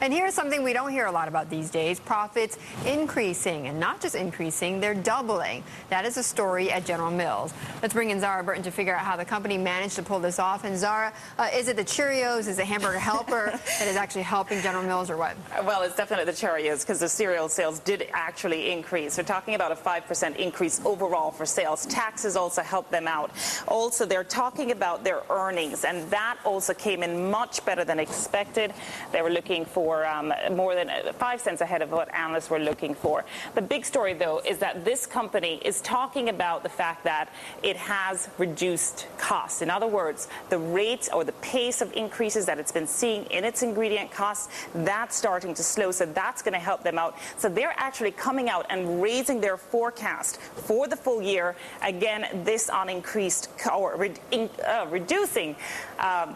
And here's something we don't hear a lot about these days: profits increasing, and not just increasing, they're doubling. That is a story at General Mills. Let's bring in Zara Burton to figure out how the company managed to pull this off. And Zara, is it the Cheerios, is it Hamburger Helper that is actually helping General Mills, or what? Well, it's definitely the Cheerios, because the cereal sales did actually increase. We're talking about a 5% increase overall for sales. Taxes also helped them out. Also, they're talking about their earnings, and that also came in much better than expected. They were looking for more than 5 cents ahead of what analysts were looking for. The big story, though, is that this company is talking about the fact that it has reduced costs. In other words, the rate or the pace of increases that it's been seeing in its ingredient costs, that's starting to slow, so that's going to help them out. So they're actually coming out and raising their forecast for the full year. Again, this on increased or reducing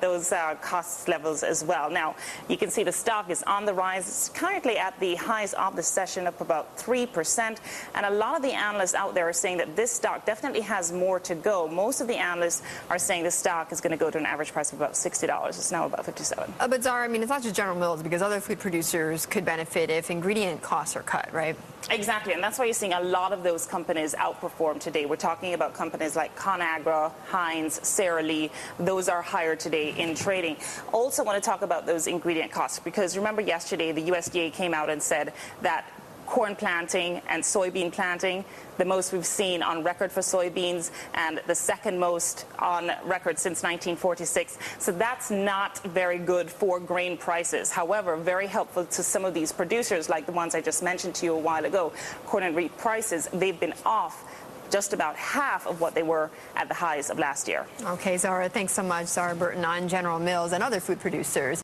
those cost levels as well. Now, you can see the stock is on the rise. It's currently at the highs of the session, up about 3%. And a lot of the analysts out there are saying that this stock definitely has more to go. Most of the analysts are saying the stock is going to go to an average price of about $60. It's now about $57. But Zara, I mean, it's not just General Mills, because other food producers could benefit if ingredient costs are cut, right? Exactly, and that's why you're seeing a lot of those companies outperform today. We're talking about companies like ConAgra, Heinz, Sara Lee. Those are higher today in trading. Also want to talk about those ingredient costs, because remember yesterday the USDA came out and said that corn planting and soybean planting, the most we've seen on record for soybeans and the second most on record since 1946. So that's not very good for grain prices. However, very helpful to some of these producers like the ones I just mentioned to you a while ago. Corn and wheat prices, they've been off just about half of what they were at the highs of last year. Okay, Zara, thanks so much. Zara Burton on General Mills and other food producers.